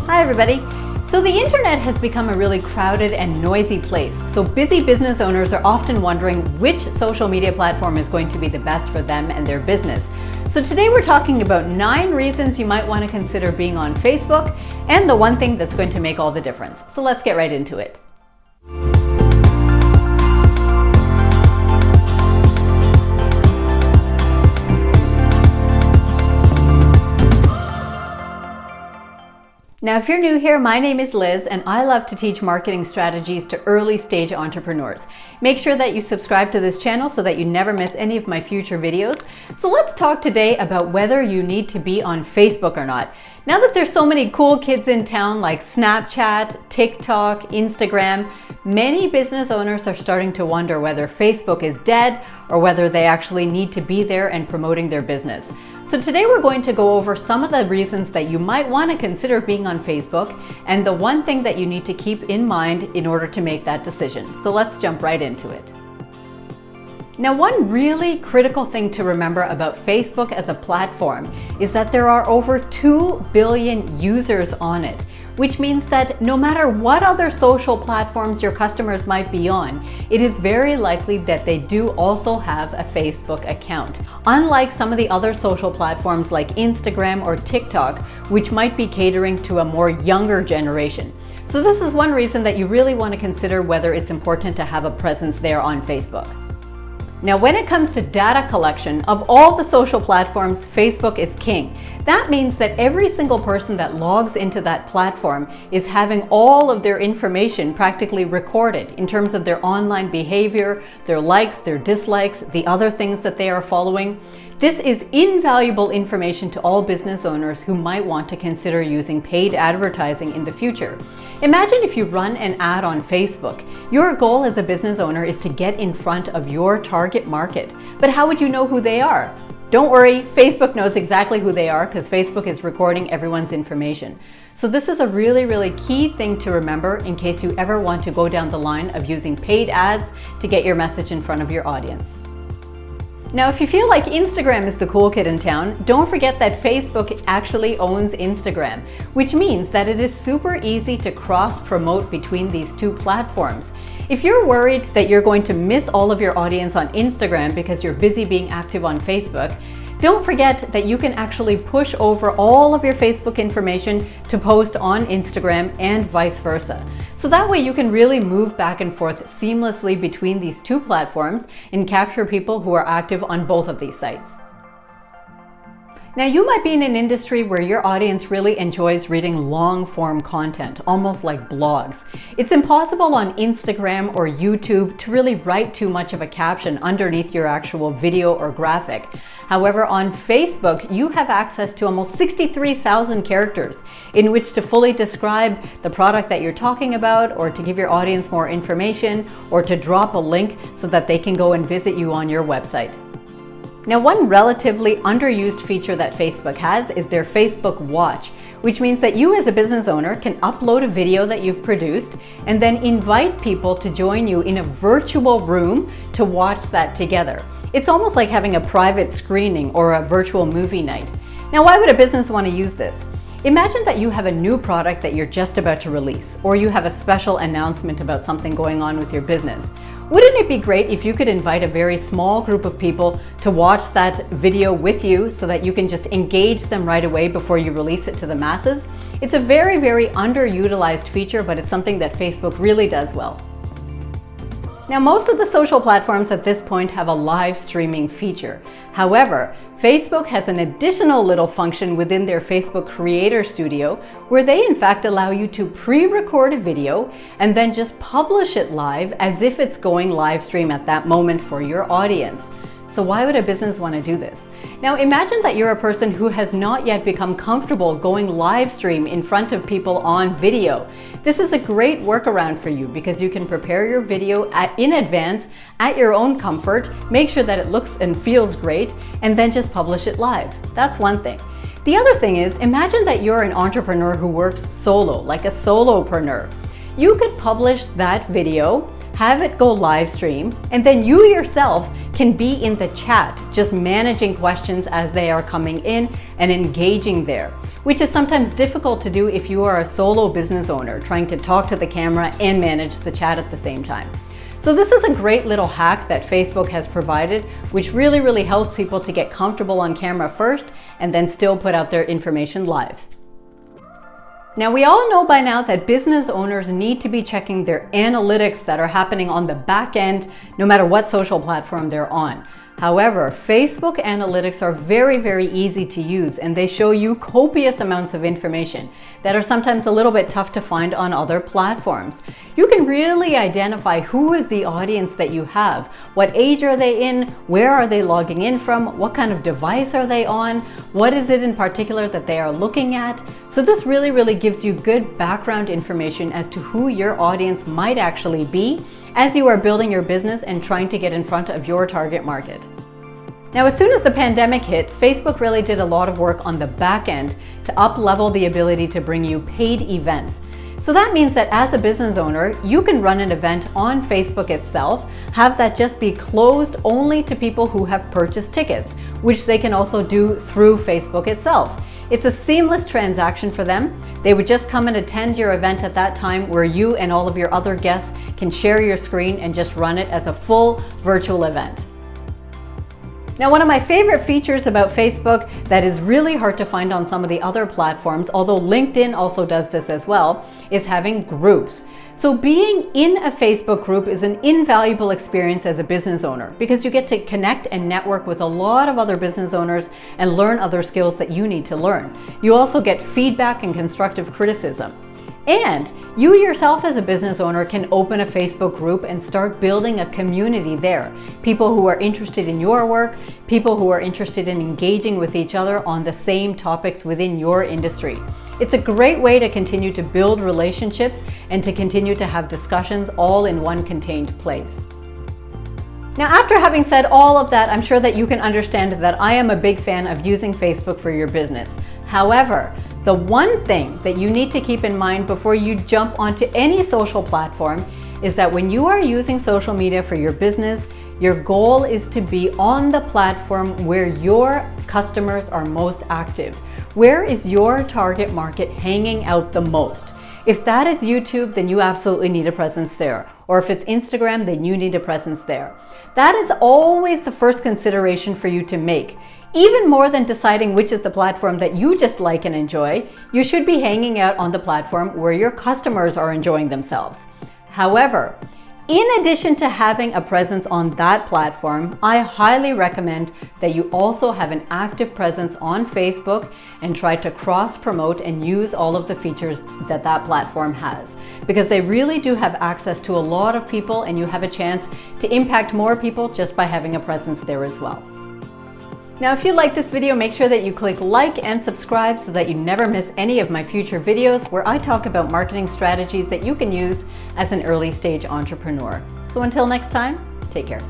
Hi everybody. So the internet has become a really crowded and noisy place. So busy business owners are often wondering which social media platform is going to be the best for them and their business. So today we're talking about 9 reasons you might want to consider being on Facebook and the one thing that's going to make all the difference. So let's get right into it. Now, if you're new here, my name is Liz and I love to teach marketing strategies to early stage entrepreneurs. Make sure that you subscribe to this channel so that you never miss any of my future videos. So let's talk today about whether you need to be on Facebook or not. Now that there's so many cool kids in town like Snapchat, TikTok, Instagram, many business owners are starting to wonder whether Facebook is dead or whether they actually need to be there and promoting their business. So today we're going to go over some of the reasons that you might want to consider being on Facebook and the one thing that you need to keep in mind in order to make that decision. So let's jump right into it. Now, one really critical thing to remember about Facebook as a platform is that there are over 2 billion users on it, which means that no matter what other social platforms your customers might be on, it is very likely that they do also have a Facebook account. Unlike some of the other social platforms like Instagram or TikTok, which might be catering to a more younger generation. So this is one reason that you really want to consider whether it's important to have a presence there on Facebook. Now, when it comes to data collection, of all the social platforms, Facebook is king. That means that every single person that logs into that platform is having all of their information practically recorded in terms of their online behavior, their likes, their dislikes, the other things that they are following. This is invaluable information to all business owners who might want to consider using paid advertising in the future. Imagine if you run an ad on Facebook. Your goal as a business owner is to get in front of your target market. But how would you know who they are? Don't worry, Facebook knows exactly who they are because Facebook is recording everyone's information. So this is a really key thing to remember in case you ever want to go down the line of using paid ads to get your message in front of your audience. Now, if you feel like Instagram is the cool kid in town, don't forget that Facebook actually owns Instagram, which means that it is super easy to cross-promote between these two platforms. If you're worried that you're going to miss all of your audience on Instagram because you're busy being active on Facebook, don't forget that you can actually push over all of your Facebook information to post on Instagram and vice versa. So that way you can really move back and forth seamlessly between these two platforms and capture people who are active on both of these sites. Now, you might be in an industry where your audience really enjoys reading long-form content, almost like blogs. It's impossible on Instagram or YouTube to really write too much of a caption underneath your actual video or graphic. However, on Facebook, you have access to almost 63,000 characters in which to fully describe the product that you're talking about, or to give your audience more information, or to drop a link so that they can go and visit you on your website. Now, one relatively underused feature that Facebook has is their Facebook Watch, which means that you as a business owner can upload a video that you've produced and then invite people to join you in a virtual room to watch that together. It's almost like having a private screening or a virtual movie night. Now, why would a business want to use this? Imagine that you have a new product that you're just about to release, or you have a special announcement about something going on with your business. Wouldn't it be great if you could invite a very small group of people to watch that video with you so that you can just engage them right away before you release it to the masses? It's a very underutilized feature, but it's something that Facebook really does well. Now, most of the social platforms at this point have a live streaming feature. However, Facebook has an additional little function within their Facebook Creator Studio where they in fact allow you to pre-record a video and then just publish it live as if it's going live stream at that moment for your audience. So why would a business want to do this? Now, imagine that you're a person who has not yet become comfortable going live stream in front of people on video. This is a great workaround for you because you can prepare your video in advance at your own comfort, make sure that it looks and feels great, and then just publish it live. That's one thing. The other thing is, imagine that you're an entrepreneur who works solo, like a solopreneur. You could publish that video, have it go live stream, and then you yourself can be in the chat, just managing questions as they are coming in and engaging there, which is sometimes difficult to do if you are a solo business owner trying to talk to the camera and manage the chat at the same time. So this is a great little hack that Facebook has provided, which really helps people to get comfortable on camera first and then still put out their information live. Now, we all know by now that business owners need to be checking their analytics that are happening on the back end, no matter what social platform they're on. However, Facebook analytics are very easy to use, and they show you copious amounts of information that are sometimes a little bit tough to find on other platforms. You can really identify who is the audience that you have, what age are they in, where are they logging in from, what kind of device are they on, what is it in particular that they are looking at. So this really gives you good background information as to who your audience might actually be as you are building your business and trying to get in front of your target market. Now, as soon as the pandemic hit, Facebook really did a lot of work on the back end to up-level the ability to bring you paid events. So that means that as a business owner, you can run an event on Facebook itself, have that just be closed only to people who have purchased tickets, which they can also do through Facebook itself. It's a seamless transaction for them. They would just come and attend your event at that time, where you and all of your other guests can share your screen and just run it as a full virtual event. Now, one of my favorite features about Facebook that is really hard to find on some of the other platforms, although LinkedIn also does this as well, is having groups. So being in a Facebook group is an invaluable experience as a business owner, because you get to connect and network with a lot of other business owners and learn other skills that you need to learn. You also get feedback and constructive criticism. And you yourself as a business owner can open a Facebook group and start building a community there. People who are interested in your work, people who are interested in engaging with each other on the same topics within your industry. It's a great way to continue to build relationships and to continue to have discussions all in one contained place. Now, after having said all of that, I'm sure that you can understand that I am a big fan of using Facebook for your business. However, the one thing that you need to keep in mind before you jump onto any social platform is that when you are using social media for your business, your goal is to be on the platform where your customers are most active. Where is your target market hanging out the most? If that is YouTube, then you absolutely need a presence there. Or if it's Instagram, then you need a presence there. That is always the first consideration for you to make. Even more than deciding which is the platform that you just like and enjoy, you should be hanging out on the platform where your customers are enjoying themselves. However, in addition to having a presence on that platform, I highly recommend that you also have an active presence on Facebook and try to cross-promote and use all of the features that that platform has, because they really do have access to a lot of people, and you have a chance to impact more people just by having a presence there as well. Now, if you like this video, make sure that you click like and subscribe so that you never miss any of my future videos where I talk about marketing strategies that you can use as an early stage entrepreneur. So until next time, take care.